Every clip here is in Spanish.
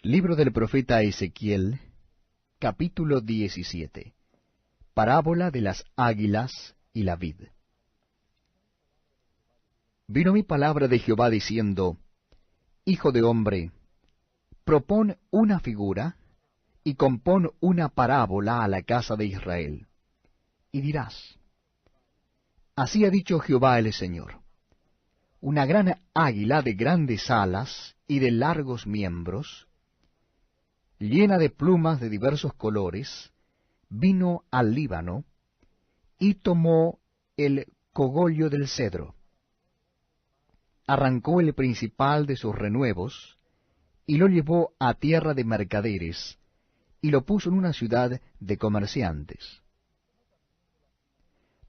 Libro del profeta Ezequiel, capítulo 17. Parábola de las águilas y la vid. Vino mi palabra de Jehová diciendo: Hijo de hombre, propón una figura, y compón una parábola a la casa de Israel. Y dirás: Así ha dicho Jehová el Señor: Una gran águila de grandes alas y de largos miembros, llena de plumas de diversos colores, vino al Líbano, y tomó el cogollo del cedro. Arrancó el principal de sus renuevos, y lo llevó a tierra de mercaderes, y lo puso en una ciudad de comerciantes.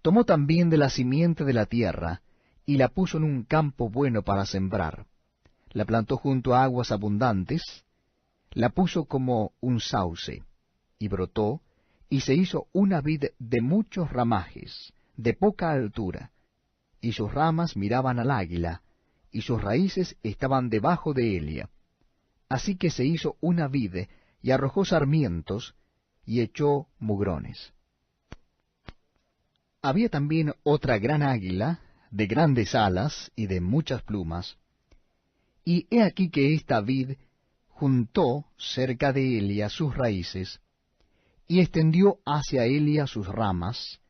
Tomó también de la simiente de la tierra, y la puso en un campo bueno para sembrar. La plantó junto a aguas abundantes, la puso como un sauce, y brotó, y se hizo una vid de muchos ramajes, de poca altura, y sus ramas miraban al águila, y sus raíces estaban debajo de ella. Así que se hizo una vid, y arrojó sarmientos, y echó mugrones. Había también otra gran águila, de grandes alas y de muchas plumas, y he aquí que esta vid juntó cerca de Elia sus raíces, y extendió hacia Elia sus ramas,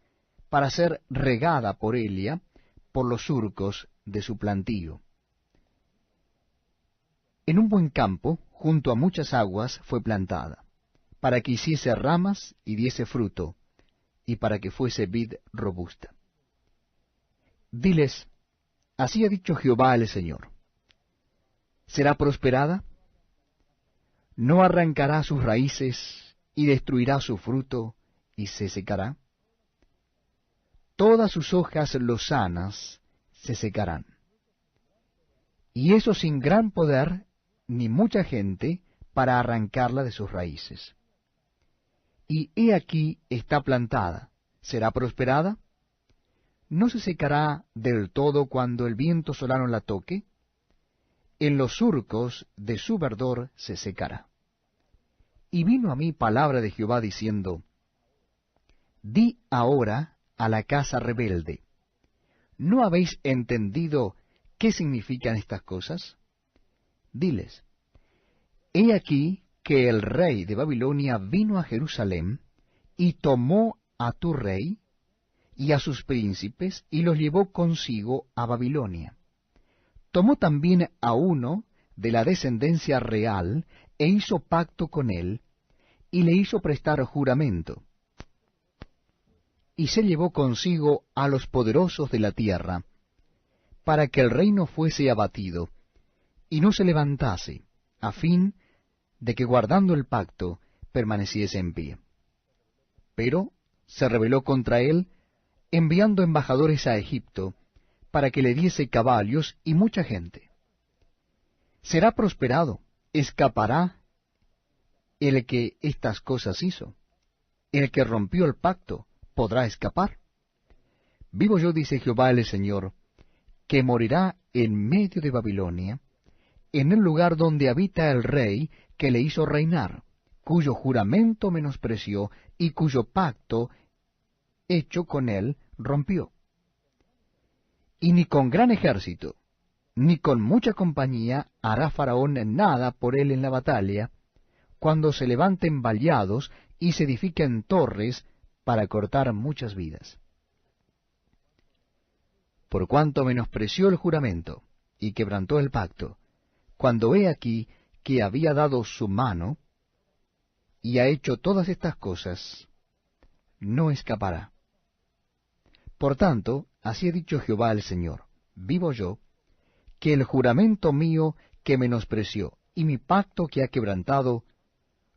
para ser regada por Elia por los surcos de su plantío. En un buen campo, junto a muchas aguas, fue plantada, para que hiciese ramas y diese fruto, y para que fuese vid robusta. Diles: Así ha dicho Jehová el Señor: ¿será prosperada? ¿No arrancará sus raíces, y destruirá su fruto, y se secará? Todas sus hojas lozanas se secarán. Y eso sin gran poder, ni mucha gente, para arrancarla de sus raíces. Y he aquí está plantada, ¿será prosperada? ¿No se secará del todo cuando el viento solano la toque? En los surcos de su verdor se secará. Y vino a mí palabra de Jehová diciendo: Di ahora a la casa rebelde: ¿no habéis entendido qué significan estas cosas? Diles: He aquí que el rey de Babilonia vino a Jerusalén, y tomó a tu rey y a sus príncipes, y los llevó consigo a Babilonia. Tomó también a uno de la descendencia real, e hizo pacto con él, y le hizo prestar juramento. Y se llevó consigo a los poderosos de la tierra, para que el reino fuese abatido, y no se levantase, a fin de que guardando el pacto permaneciese en pie. Pero se rebeló contra él, enviando embajadores a Egipto, para que le diese caballos y mucha gente. ¿Será prosperado? ¿Escapará el que estas cosas hizo? ¿El que rompió el pacto podrá escapar? Vivo yo, dice Jehová el Señor, que morirá en medio de Babilonia, en el lugar donde habita el rey que le hizo reinar, cuyo juramento menospreció y cuyo pacto hecho con él rompió. Y ni con gran ejército, ni con mucha compañía hará Faraón nada por él en la batalla, cuando se levanten vallados y se edifiquen torres para cortar muchas vidas. Por cuanto menospreció el juramento y quebrantó el pacto, cuando he aquí que había dado su mano, y ha hecho todas estas cosas, no escapará. Por tanto, así ha dicho Jehová el Señor: vivo yo, que el juramento mío que menospreció, y mi pacto que ha quebrantado,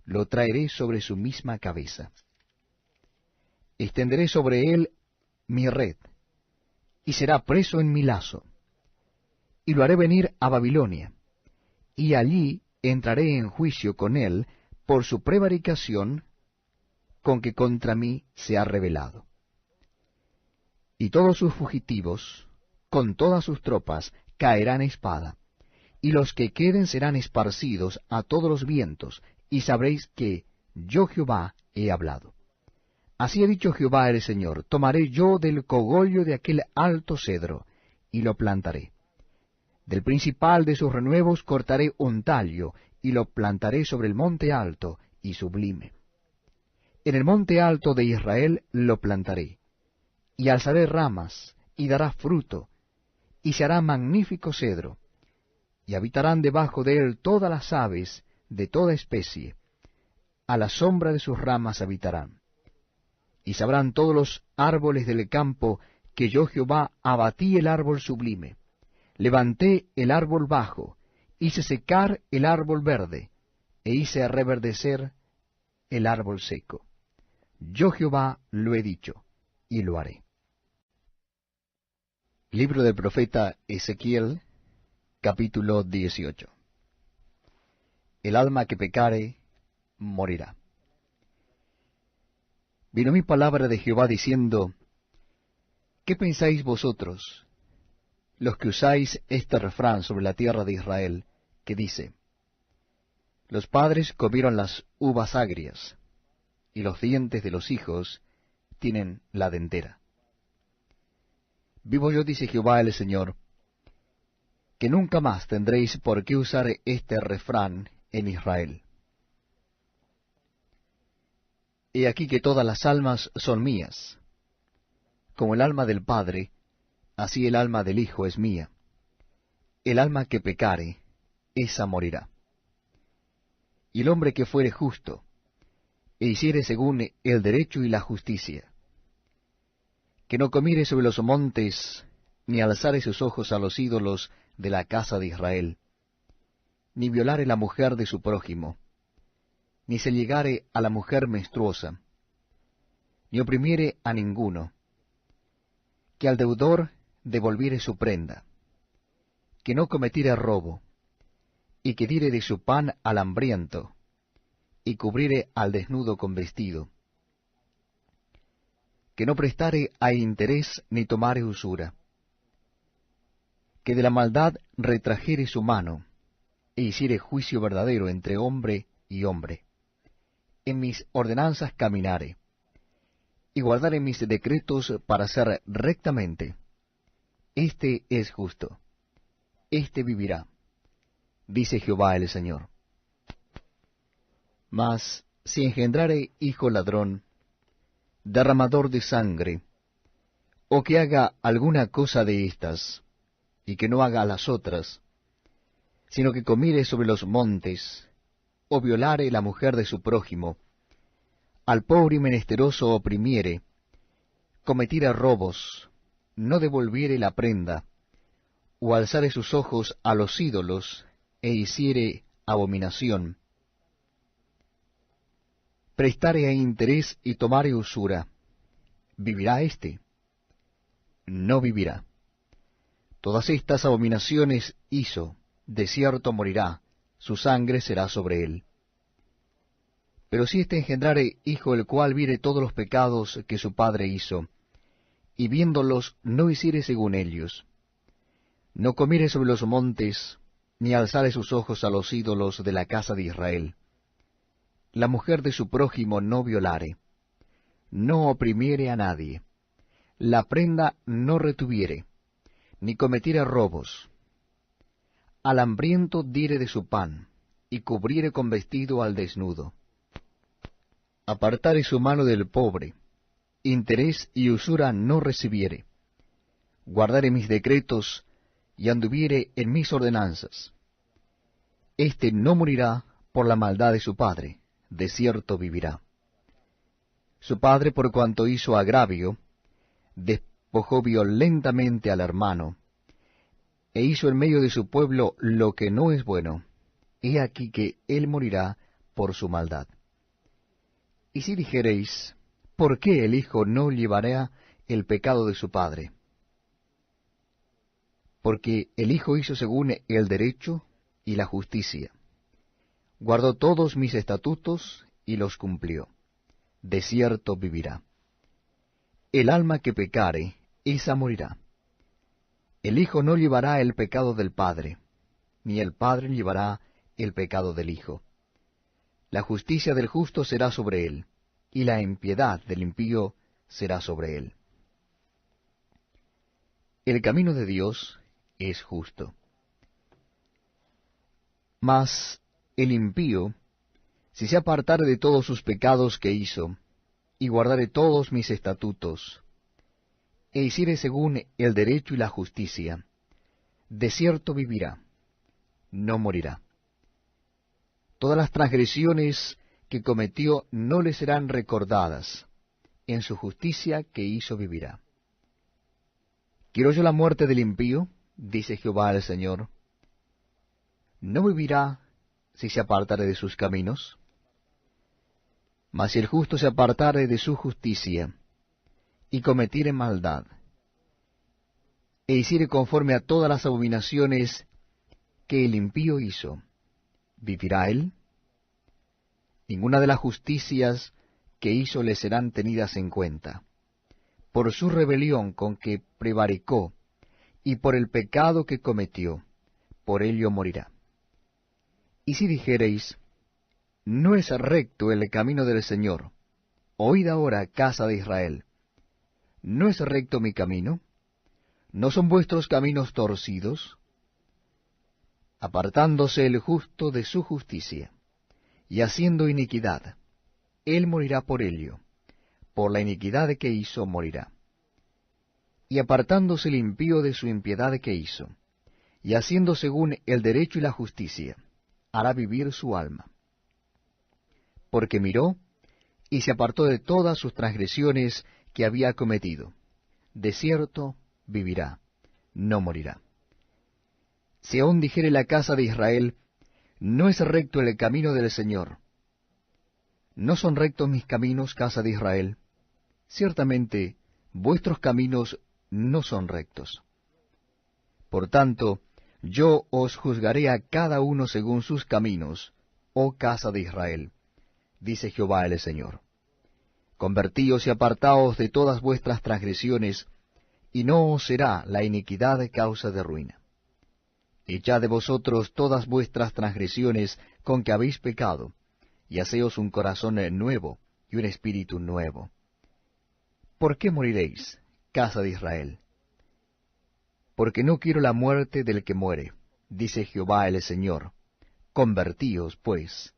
lo traeré sobre su misma cabeza. Extenderé sobre él mi red, y será preso en mi lazo, y lo haré venir a Babilonia, y allí entraré en juicio con él por su prevaricación con que contra mí se ha rebelado. Y todos sus fugitivos, con todas sus tropas, caerán a espada, y los que queden serán esparcidos a todos los vientos, y sabréis que yo Jehová he hablado. Así ha dicho Jehová el Señor, tomaré yo del cogollo de aquel alto cedro, y lo plantaré. Del principal de sus renuevos cortaré un tallo, y lo plantaré sobre el monte alto y sublime. En el monte alto de Israel lo plantaré, y alzaré ramas, y dará fruto, y se hará magnífico cedro, y habitarán debajo de él todas las aves de toda especie, a la sombra de sus ramas habitarán. Y sabrán todos los árboles del campo que yo Jehová abatí el árbol sublime, levanté el árbol bajo, hice secar el árbol verde, e hice reverdecer el árbol seco. Yo Jehová lo he dicho, y lo haré. Libro del profeta Ezequiel, capítulo 18. El alma que pecare, morirá. Vino mi palabra de Jehová diciendo, ¿qué pensáis vosotros, los que usáis este refrán sobre la tierra de Israel, que dice, los padres comieron las uvas agrias, y los dientes de los hijos tienen la dentera? Vivo yo, dice Jehová el Señor, que nunca más tendréis por qué usar este refrán en Israel. He aquí que todas las almas son mías. Como el alma del Padre, así el alma del Hijo es mía. El alma que pecare, esa morirá. Y el hombre que fuere justo, e hiciere según el derecho y la justicia, que no comiere sobre los montes, ni alzare sus ojos a los ídolos de la casa de Israel, ni violare la mujer de su prójimo, ni se llegare a la mujer menstruosa, ni oprimiere a ninguno, que al deudor devolviere su prenda, que no cometiere robo, y que diere de su pan al hambriento, y cubriere al desnudo con vestido, que no prestare a interés ni tomare usura, que de la maldad retrajere su mano, e hiciere juicio verdadero entre hombre y hombre. En mis ordenanzas caminare, y guardare mis decretos para hacer rectamente. Este es justo, este vivirá, dice Jehová el Señor. Mas si engendrare hijo ladrón, derramador de sangre, o que haga alguna cosa de estas, y que no haga las otras, sino que comiere sobre los montes, o violare la mujer de su prójimo, al pobre y menesteroso oprimiere, cometiere robos, no devolviere la prenda, o alzare sus ojos a los ídolos, e hiciere abominación, prestare a interés y tomare usura, ¿vivirá éste? No vivirá. Todas estas abominaciones hizo, de cierto morirá, su sangre será sobre él. Pero si éste engendrare hijo el cual viere todos los pecados que su padre hizo, y viéndolos no hiciere según ellos, no comiere sobre los montes, ni alzare sus ojos a los ídolos de la casa de Israel, la mujer de su prójimo no violare, no oprimiere a nadie, la prenda no retuviere, ni cometiere robos, al hambriento diere de su pan, y cubriere con vestido al desnudo, apartare su mano del pobre, interés y usura no recibiere, guardare mis decretos, y anduviere en mis ordenanzas. Este no morirá por la maldad de su padre, de cierto vivirá. Su padre, por cuanto hizo agravio, despojó violentamente al hermano, e hizo en medio de su pueblo lo que no es bueno. He aquí que él morirá por su maldad. Y si dijereis, ¿por qué el hijo no llevará el pecado de su padre? Porque el hijo hizo según el derecho y la justicia, guardó todos mis estatutos y los cumplió. De cierto vivirá. El alma que pecare, esa morirá. El hijo no llevará el pecado del padre, ni el Padre llevará el pecado del Hijo. La justicia del justo será sobre él, y la impiedad del impío será sobre él. El camino de Dios es justo. Mas el impío, si se apartare de todos sus pecados que hizo, y guardare todos mis estatutos, e hiciere según el derecho y la justicia, de cierto vivirá, no morirá. Todas las transgresiones que cometió no le serán recordadas, en su justicia que hizo vivirá. ¿Quiero yo la muerte del impío? Dice Jehová el Señor. ¿No vivirá si se apartare de sus caminos? Mas si el justo se apartare de su justicia, y cometiere maldad, e hiciere conforme a todas las abominaciones que el impío hizo, ¿vivirá él? Ninguna de las justicias que hizo le serán tenidas en cuenta. Por su rebelión con que prevaricó, y por el pecado que cometió, por ello morirá. Y si dijereis, no es recto el camino del Señor, oíd ahora, casa de Israel, ¿no es recto mi camino? ¿No son vuestros caminos torcidos? Apartándose el justo de su justicia, y haciendo iniquidad, él morirá por ello, por la iniquidad que hizo morirá. Y apartándose el impío de su impiedad que hizo, y haciendo según el derecho y la justicia, hará vivir su alma. Porque miró, y se apartó de todas sus transgresiones que había cometido. De cierto vivirá, no morirá. Si aún dijere la casa de Israel, no es recto el camino del Señor. ¿No son rectos mis caminos, casa de Israel? Ciertamente, vuestros caminos no son rectos. Por tanto, yo os juzgaré a cada uno según sus caminos, oh casa de Israel, dice Jehová el Señor. Convertíos y apartaos de todas vuestras transgresiones, y no os será la iniquidad causa de ruina. Echad de vosotros todas vuestras transgresiones con que habéis pecado, y haceos un corazón nuevo y un espíritu nuevo. ¿Por qué moriréis, casa de Israel? Porque no quiero la muerte del que muere, dice Jehová el Señor. Convertíos, pues,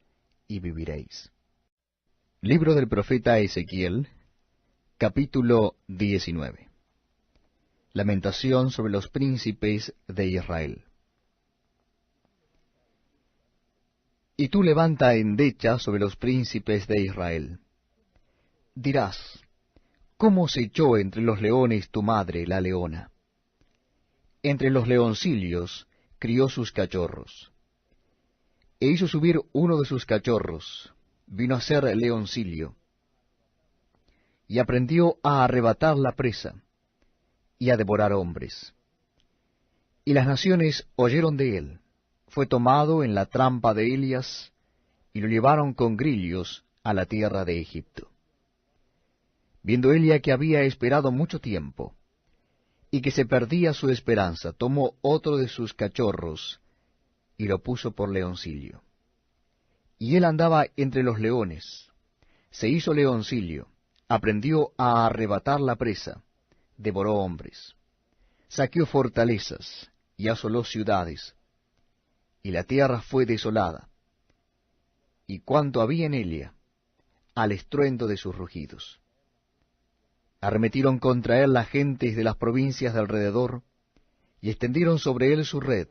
y viviréis. Libro del profeta Ezequiel, capítulo 19. Lamentación sobre los príncipes de Israel. Y tú levanta endecha sobre los príncipes de Israel. Dirás, ¿cómo se echó entre los leones tu madre, la leona? Entre los leoncillos crió sus cachorros. E hizo subir uno de sus cachorros, vino a ser leoncillo, y aprendió a arrebatar la presa, y a devorar hombres. Y las naciones oyeron de él. Fue tomado en la trampa de Elias, y lo llevaron con grillos a la tierra de Egipto. Viendo Elia que había esperado mucho tiempo, y que se perdía su esperanza, tomó otro de sus cachorros, y lo puso por leoncillo. Y él andaba entre los leones, se hizo leoncillo, aprendió a arrebatar la presa, devoró hombres, saqueó fortalezas, y asoló ciudades, y la tierra fue desolada, y cuanto había en ella, al estruendo de sus rugidos. Arremetieron contra él las gentes de las provincias de alrededor, y extendieron sobre él su red,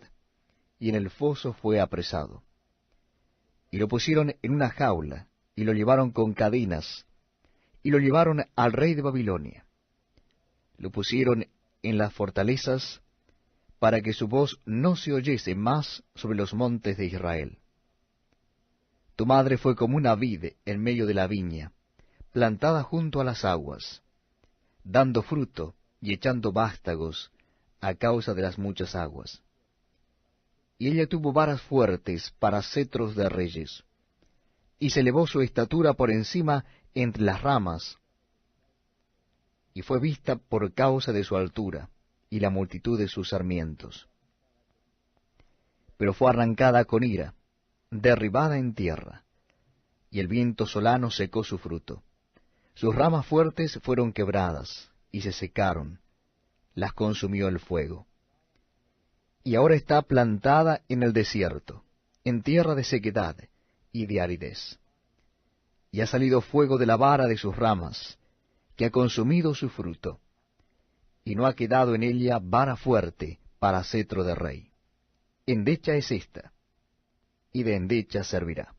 y en el foso fue apresado. Y lo pusieron en una jaula, y lo llevaron con cadenas, y lo llevaron al rey de Babilonia. Lo pusieron en las fortalezas, para que su voz no se oyese más sobre los montes de Israel. Tu madre fue como una vid en medio de la viña, plantada junto a las aguas, dando fruto y echando vástagos a causa de las muchas aguas. Y ella tuvo varas fuertes para cetros de reyes, y se elevó su estatura por encima entre las ramas, y fue vista por causa de su altura, y la multitud de sus sarmientos. pero fue arrancada con ira, derribada en tierra, y el viento solano secó su fruto. Sus ramas fuertes fueron quebradas, y se secaron, las consumió el fuego. Y ahora está plantada en el desierto, en tierra de sequedad y de aridez. Y ha salido fuego de la vara de sus ramas, que ha consumido su fruto, y no ha quedado en ella vara fuerte para cetro de rey. Endecha es esta, y de endecha servirá.